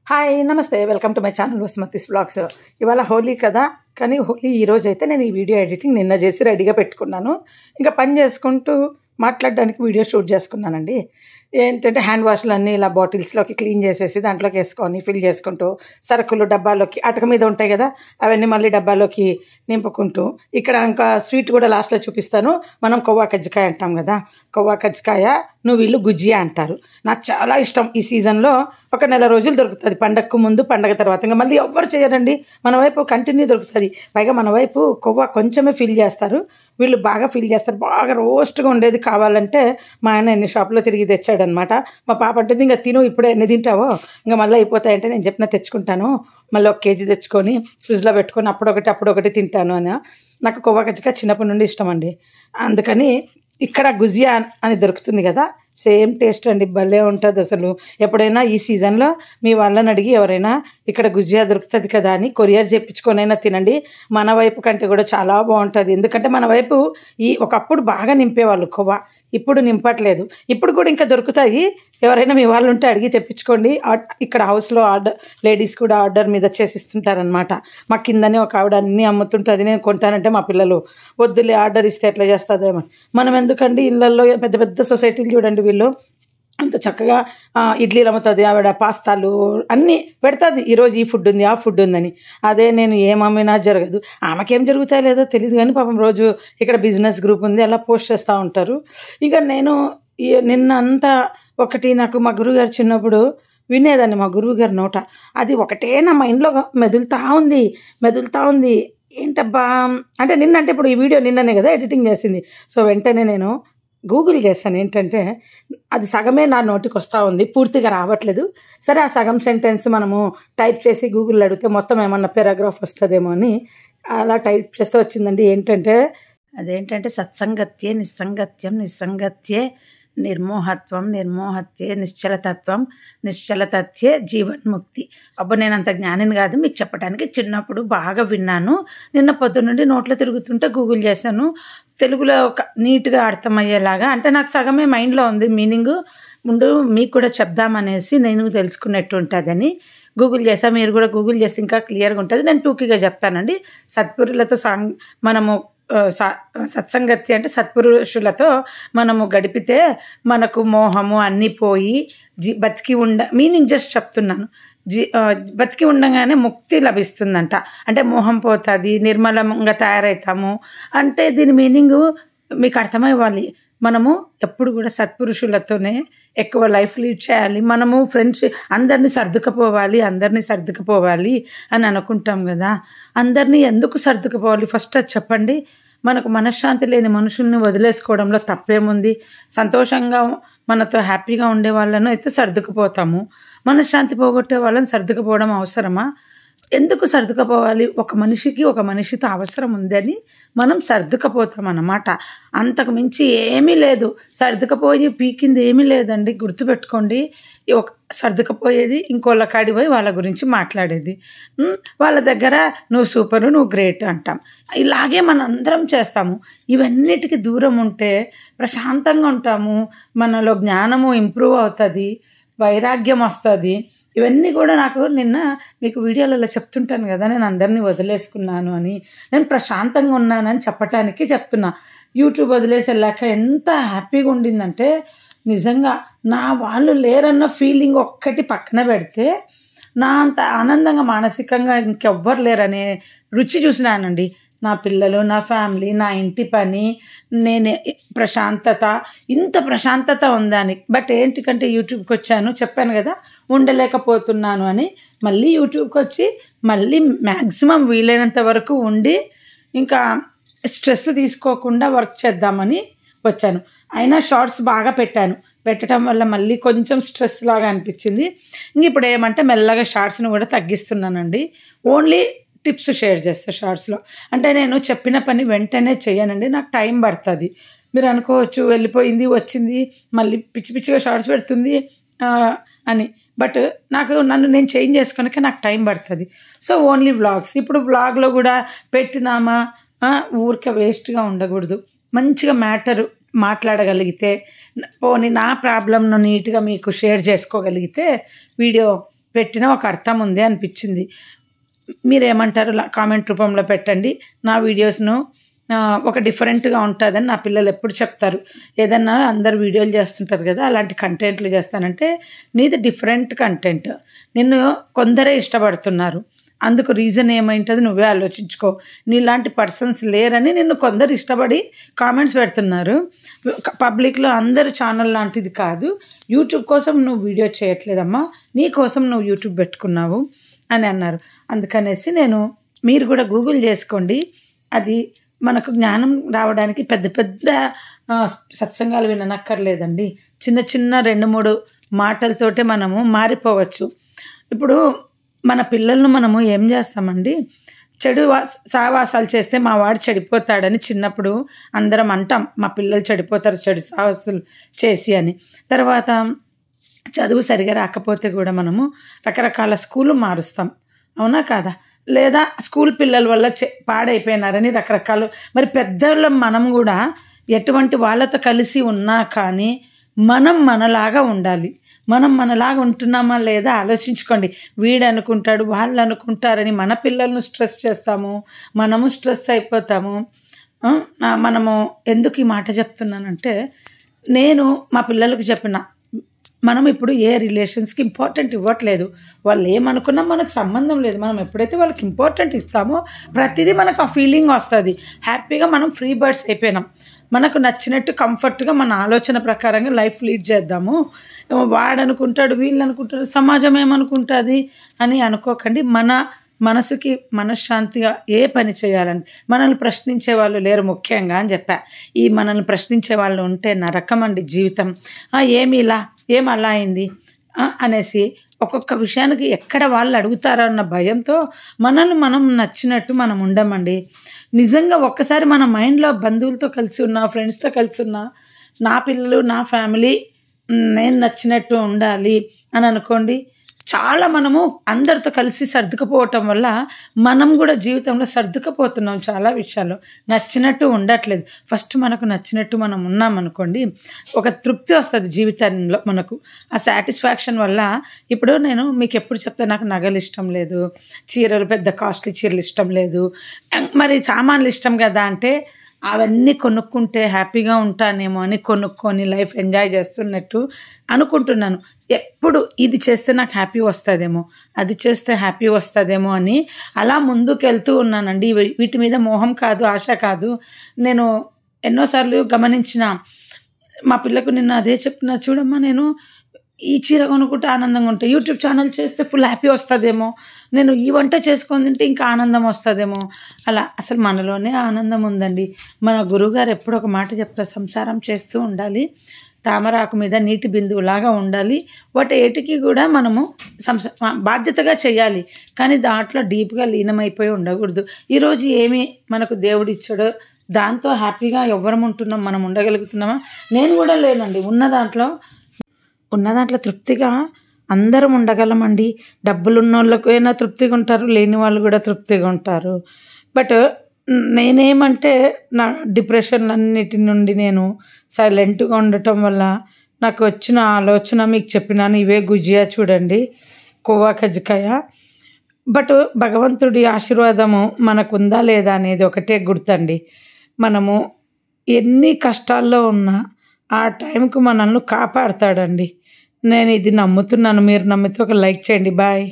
Hi నమస్తే welcome to my channel Vasumathi's vlogs. ఇవాళ హోలీ కదా, కానీ హోలీ ఈరోజు అయితే నేను ఈ వీడియో ఎడిటింగ్ నిన్న చేసి రెడీగా పెట్టుకున్నాను. ఇంకా పని చేసుకుంటూ మాట్లాడడానికి వీడియో షూట్ చేసుకున్నానండి. ఏంటంటే హ్యాండ్ వాష్లు అన్నీ ఇలా బాటిల్స్లోకి క్లీన్ చేసేసి దాంట్లోకి వేసుకొని ఫిల్ చేసుకుంటూ సరుకులు డబ్బాలోకి అటక మీద ఉంటాయి కదా, అవన్నీ మళ్ళీ డబ్బాలోకి నింపుకుంటూ ఇక్కడ ఇంకా స్వీట్ కూడా లాస్ట్లో చూపిస్తాను. మనం కొవ్వా కజ్జికాయ అంటాం కదా, కొవ్వా కజ్జికాయ నువ్వు గుజ్జియా అంటారు. నాకు చాలా ఇష్టం. ఈ సీజన్లో ఒక నెల రోజులు దొరుకుతుంది, పండగకు ముందు పండగ తర్వాత. ఇంకా మళ్ళీ ఎవ్వరు చేయరండి, మన వైపు కంటిన్యూ దొరుకుతుంది. పైగా మన వైపు కొవ్వా కొంచెమే ఫిల్ చేస్తారు, వీళ్ళు బాగా ఫిల్ చేస్తారు. బాగా రోస్ట్గా ఉండేది కావాలంటే మా ఆయన ఎన్ని షాపులో తిరిగి తెచ్చాడనమాట. మా పాప అంటుంది, ఇంకా తిను ఇప్పుడే ఎన్ని తింటావో ఇంకా మళ్ళీ అయిపోతాయంటే నేను చెప్పిన తెచ్చుకుంటాను, మళ్ళీ 1 కేజీ తెచ్చుకొని ఫ్రిడ్జ్లో పెట్టుకొని అప్పుడొకటి తింటాను అని. నాకు కొవ్వా కజ్జికాయ చిన్నప్పటి నుండి ఇష్టం అండి. అందుకని ఇక్కడ గుజియా అని దొరుకుతుంది కదా, సేమ్ టేస్ట్ అండి, భలే ఉంటుంది అసలు. ఎప్పుడైనా ఈ సీజన్లో మీ వాళ్ళని అడిగి ఎవరైనా ఇక్కడ గుజియా దొరుకుతుంది కదా అని కొరియర్ చేయించుకొనైనా తినండి. మన వైపు కంటే కూడా చాలా బాగుంటుంది. ఎందుకంటే మన వైపు ఒకప్పుడు బాగా నింపేవాళ్ళు కొవ్వా, ఇప్పుడు నింపట్లేదు. ఇప్పుడు కూడా ఇంకా దొరుకుతాయి, ఎవరైనా మీ వాళ్ళు ఉంటే అడిగి తెప్పించుకోండి. ఇక్కడ హౌస్లో లేడీస్ కూడా ఆర్డర్ మీద చేసిస్తుంటారనమాట. మా కిందనే ఒక ఆవిడ అన్నీ అమ్ముతుంటుంది, నేను కొంటానంటే మా పిల్లలు వద్దులే ఆర్డర్ ఇస్తే ఎట్లా చేస్తుందేమో. మనం ఎందుకండి ఇళ్ళల్లో పెద్ద పెద్ద సొసైటీలు చూడండి, వీళ్ళు అంత చక్కగా ఇడ్లీలు అమ్ముతుంది ఆవిడ, పాస్తాలు అన్నీ పెడుతుంది. ఈరోజు ఈ ఫుడ్ ఉంది ఆ ఫుడ్ ఉందని. అదే నేను ఏమమ్మినా జరగదు. ఆమెకేం జరుగుతాయో లేదో తెలియదు, కానీ పాపం రోజు ఇక్కడ బిజినెస్ గ్రూప్ ఉంది అలా పోస్ట్ చేస్తూ ఉంటారు. ఇక నేను నిన్న అంతా నాకు మా గురువుగారు చిన్నప్పుడు వినేదాన్ని, మా గురువుగారి నోట అది ఒకటే నా మైండ్లో మెదులుతూ ఉంది. ఏంటబ్బా అంటే నిన్నంటే ఇప్పుడు ఈ వీడియో నిన్ననే కదా ఎడిటింగ్ చేసింది. సో వెంటనే నేను గూగుల్ చేశాను. ఏంటంటే అది సగమే నా నోటికి వస్తూ ఉంది, పూర్తిగా రావట్లేదు. సరే ఆ సగం సెంటెన్స్ మనము టైప్ చేసి గూగుల్ అడిగితే మొత్తం ఏమన్నా పారాగ్రాఫ్ వస్తుందేమో అని అలా టైప్ చేస్తే వచ్చిందండి. అదేంటంటే సత్సంగత్యే నిస్సంగత్యే నిర్మోహత్యే నిశ్చలతత్యే జీవన్ముక్తి. అబ్బా నేను అంత జ్ఞానిని కాదు, మీకు చెప్పడానికి చిన్నప్పుడు బాగా విన్నాను. నిన్న పొద్దున్నుండి నోట్లో తిరుగుతుంటే గూగుల్ చేశాను, తెలుగులో నీట్గా అర్థమయ్యేలాగా. అంటే నాకు సగమే మైండ్లో ఉంది మీనింగ్, ముందు మీకు కూడా చెప్దామనేసి నేను తెలుసుకున్నట్టు ఉంటుందని గూగుల్ చేసా. మీరు కూడా గూగుల్ చేస్తే ఇంకా క్లియర్గా ఉంటుంది. నేను టూకీగా చెప్తానండి. సత్పురులతో మనము సత్సంగతి అంటే సత్పురుషులతో మనము గడిపితే మనకు మోహము అన్నీ పోయి బతికి మీనింగ్ జస్ట్ చెప్తున్నాను. బతికి ఉండగానే ముక్తి లభిస్తుందంట. అంటే మోహం పోతుంది, నిర్మలంగా తయారవుతాము అంటే దీని మీనింగ్ మీకు అర్థమవ్వాలి. మనము ఎప్పుడు కూడా సత్పురుషులతోనే ఎక్కువ లైఫ్ లీడ్ చేయాలి. మనము ఫ్రెండ్స్ అందరినీ సర్దుకుపోవాలి అని అనుకుంటాం కదా. అందరినీ ఎందుకు సర్దుకుపోవాలి ఫస్ట్ అది చెప్పండి. మనకు మనశ్శాంతి లేని మనుషుల్ని వదిలేసుకోవడంలో తప్పేముంది? సంతోషంగా మనతో హ్యాపీగా ఉండే వాళ్ళను అయితే సర్దుకుపోతాము, మనశ్శాంతి పోగొట్టే వాళ్ళని సర్దుకుపోవడం అవసరమా? ఎందుకు సర్దుకుపోవాలి? ఒక మనిషితో అవసరం ఉందని మనం సర్దుకుపోతాం అన్నమాట. అంతకు మించి ఏమీ లేదు. సర్దుకుపోయి పీకింది ఏమీ లేదండి, గుర్తుపెట్టుకోండి. సర్దుకుపోయేది ఇంకోళ్ళ కాడి పోయి వాళ్ళ గురించి మాట్లాడేది, వాళ్ళ దగ్గర నువ్వు సూపరు నువ్వు గ్రేట్ అంటాం. ఇలాగే మనం అందరం చేస్తాము. ఇవన్నిటికీ దూరం ఉంటే ప్రశాంతంగా ఉంటాము, మనలో జ్ఞానము ఇంప్రూవ్ అవుతుంది, వైరాగ్యం వస్తుంది. ఇవన్నీ కూడా నాకు నిన్న మీకు వీడియోలలో చెప్తుంటాను కదా, నేను అందరినీ వదిలేసుకున్నాను అని, నేను ప్రశాంతంగా ఉన్నానని చెప్పటానికి చెప్తున్నా. యూట్యూబ్ వదిలేసి వెళ్ళాక ఎంత హ్యాపీగా ఉండిందంటే, నిజంగా నా వాళ్ళు లేరన్న ఫీలింగ్ ఒక్కటి పక్కన పెడితే నా అంత ఆనందంగా మానసికంగా ఇంకెవ్వరు లేరనే రుచి చూసినానండి. నా పిల్లలు, నా ఫ్యామిలీ, నా ఇంటి పని, నేనే ప్రశాంతత, ఇంత ప్రశాంతత ఉందని. బట్ ఏంటికంటే యూట్యూబ్కి వచ్చాను, చెప్పాను కదా ఉండలేకపోతున్నాను అని. మళ్ళీ యూట్యూబ్కి వచ్చి మళ్ళీ మ్యాక్సిమం వీలైనంత వరకు ఉండి ఇంకా స్ట్రెస్ తీసుకోకుండా వర్క్ చేద్దామని వచ్చాను. అయినా షార్ట్స్ బాగా పెట్టడం వల్ల మళ్ళీ కొంచెం స్ట్రెస్ లాగా అనిపించింది. ఇంక ఇప్పుడు ఏమంటే మెల్లగా షార్ట్స్ను కూడా తగ్గిస్తున్నానండి. ఓన్లీ టిప్స్ షేర్ చేస్తా షార్ట్స్లో. అంటే నేను చెప్పిన పని వెంటనే చేయనండి, నాకు టైం పడుతుంది. మీరు అనుకోవచ్చు వెళ్ళిపోయింది వచ్చింది మళ్ళీ పిచ్చిగా షార్ట్స్ పెడుతుంది అని. బట్ నన్ను నేను చేంజ్ చేసుకోనికే నాకు టైం పడుతుంది. So only vlogs. ఇప్పుడు వ్లాగ్లో కూడా పెట్టినామా ఊరికే వేస్ట్గా ఉండకూడదు, మంచిగా మ్యాటర్ మాట్లాడగలిగితే, పోనీ నా ప్రాబ్లంను నీట్గా మీకు షేర్ చేసుకోగలిగితే వీడియో పెట్టిన ఒక అర్థం ఉంది అనిపించింది. మీరేమంటారు కామెంట్ రూపంలో పెట్టండి. నా వీడియోస్ను ఒక డిఫరెంట్గా ఉంటుందని నా పిల్లలు ఎప్పుడు చెప్తారు. ఏదన్నా అందరు వీడియోలు చేస్తుంటారు కదా, అలాంటి కంటెంట్లు చేస్తానంటే నీది డిఫరెంట్ కంటెంట్, నిన్ను కొందరే ఇష్టపడుతున్నారు, అందుకు రీజన్ ఏమైంటుంది నువ్వే ఆలోచించుకో. నీలాంటి పర్సన్స్ లేరని నిన్ను కొందరు ఇష్టపడి కామెంట్స్ పెడుతున్నారు. పబ్లిక్లో అందరు ఛానల్ లాంటిది కాదు. యూట్యూబ్ కోసం నువ్వు వీడియో చేయట్లేదమ్మా, నీ కోసం నువ్వు యూట్యూబ్ పెట్టుకున్నావు అని అన్నారు. అందుకనేసి మీరు కూడా గూగుల్ చేసుకోండి. అది మనకు జ్ఞానం రావడానికి పెద్ద పెద్ద సత్సంగాలు విననక్కర్లేదండి. చిన్న చిన్న 2-3 మాటలతోటే మనము మారిపోవచ్చు. ఇప్పుడు మన పిల్లలను మనము ఏం చేస్తామండి, చెడు సావాసాలు చేస్తే మా వాడు చెడిపోతాడని చిన్నప్పుడు అందరం అంటాం, మా పిల్లలు చెడిపోతారు చెడు సావాసాలు చేసి అని. తర్వాత చదువు సరిగా రాకపోతే కూడా మనము రకరకాల స్కూలు మారుస్తాం, అవునా కాదా? లేదా స్కూల్ పిల్లల వల్ల పాడైపోయినారని రకరకాలు. మరి పెద్దవాళ్ళం మనం కూడా ఎటువంటి వాళ్ళతో కలిసి ఉన్నా కానీ మనం మనలాగా ఉండాలి. మనం మనలాగా ఉంటున్నామా లేదా ఆలోచించుకోండి. వీడు అనుకుంటాడు, వాళ్ళు అనుకుంటారని మన పిల్లలను స్ట్రెస్ చేస్తాము, మనము స్ట్రెస్ అయిపోతాము. మనము ఎందుకు ఈ మాట చెప్తున్నానంటే, నేను మా పిల్లలకు చెప్పిన, మనం ఇప్పుడు ఏ రిలేషన్స్కి ఇంపార్టెంట్ ఇవ్వట్లేదు. వాళ్ళు ఏమనుకున్నా మనకు సంబంధం లేదు. మనం ఎప్పుడైతే వాళ్ళకి ఇంపార్టెంట్ ఇస్తామో ప్రతిదీ మనకు ఆ ఫీలింగ్ వస్తుంది. హ్యాపీగా మనం ఫ్రీ బర్డ్స్ అయిపోయినాం. మనకు నచ్చినట్టు కంఫర్ట్గా మన ఆలోచన ప్రకారంగా లైఫ్ లీడ్ చేద్దాము. వాడు అనుకుంటాడు, వీళ్ళు అనుకుంటారు, సమాజం ఏమనుకుంటుంది అని అనుకోకండి. మన మనసుకి మనశ్శాంతిగా ఏ పని చేయాలని మనల్ని ప్రశ్నించే వాళ్ళు లేరు ముఖ్యంగా అని చెప్పా. ఈ మనల్ని ప్రశ్నించే వాళ్ళు ఉంటే నరకం అండి జీవితం. ఏమి ఇలా, ఏం అలా అయింది అనేసి ఒక్కొక్క విషయానికి ఎక్కడ వాళ్ళు అడుగుతారో అన్న భయంతో మనల్ని మనం నచ్చినట్టు మనం ఉండమండి. నిజంగా ఒక్కసారి మన మైండ్లో బంధువులతో కలిసి ఉన్నా, ఫ్రెండ్స్తో కలిసి ఉన్నా, నా పిల్లలు నా ఫ్యామిలీ నేను నచ్చినట్టు ఉండాలి అని అనుకోండి, చాలా మనము అందరితో కలిసి సర్దుకుపోవటం వల్ల మనం కూడా జీవితంలో సర్దుకుపోతున్నాం. చాలా విషయాల్లో నచ్చినట్టు ఉండట్లేదు. ఫస్ట్ మనకు నచ్చినట్టు మనం ఉన్నామనుకోండి, ఒక తృప్తి వస్తుంది జీవితంలో మనకు. ఆ సాటిస్ఫాక్షన్ వల్ల ఇప్పుడు నేను మీకు ఎప్పుడు చెప్తాను, నాకు నగలు ఇష్టం లేదు, చీరలు పెద్ద కాస్ట్లీ చీరలు ఇష్టం లేదు, మరి సామాన్లు ఇష్టం కదా అంటే అవన్నీ కొనుక్కుంటే హ్యాపీగా ఉంటానేమో అని కొనుక్కొని లైఫ్ ఎంజాయ్ చేస్తున్నట్టు అనుకుంటున్నాను. ఎప్పుడు ఇది చేస్తే నాకు హ్యాపీ వస్తుందేమో, అది చేస్తే హ్యాపీ వస్తుందేమో అని అలా ముందుకు వెళ్తూ ఉన్నానండి. వీటి మీద మోహం కాదు, ఆశ కాదు. నేను ఎన్నోసార్లు గమనించిన, మా పిల్లకు నిన్న అదే చెప్పిన, చూడమ్మా నేను ఈ చీర కొనుక్కుంటే ఆనందంగా ఉంటాయి, యూట్యూబ్ ఛానల్ చేస్తే ఫుల్ హ్యాపీ వస్తుందేమో, నేను ఈ వంట చేసుకొని తింటే ఇంకా ఆనందం వస్తుందేమో. అలా అసలు మనలోనే ఆనందం ఉందండి. మన గురువుగారు ఎప్పుడు ఒక మాట చెప్తారు, సంసారం చేస్తూ ఉండాలి, తామరాకు మీద నీటి బిందువులాగా ఉండాలి. ఏటికి కూడా మనము బాధ్యతగా చేయాలి, కానీ దాంట్లో డీప్గా లీనమైపోయి ఉండకూడదు. ఈరోజు ఏమి మనకు దేవుడు ఇచ్చాడో దాంతో హ్యాపీగా ఎవ్వరం ఉంటున్నాం, మనం ఉండగలుగుతున్నామా? నేను కూడా లేనండి. ఉన్న దాంట్లో తృప్తిగా అందరం ఉండగలమండి. డబ్బులు ఉన్న వాళ్ళకైనా తృప్తిగా ఉంటారు, లేని వాళ్ళు కూడా తృప్తిగా ఉంటారు. బట్ నేనేమంటే, నా డిప్రెషన్లన్నిటి నుండి నేను సైలెంట్గా ఉండటం వల్ల నాకు వచ్చిన ఆలోచన మీకు చెప్పినాను. ఇవే గుజియా చూడండి, కోవా కజ్జికాయ. బట్ భగవంతుడి ఆశీర్వాదము మనకుందా లేదా అనేది ఒకటే గుర్తండి. మనము ఎన్ని కష్టాల్లో ఉన్నా ఆ టైంకు మనల్ని కాపాడుతాడండి. నేను ఇది నమ్ముతున్నాను. మీరు నమ్మితే ఒక లైక్ చేయండి. బాయ్.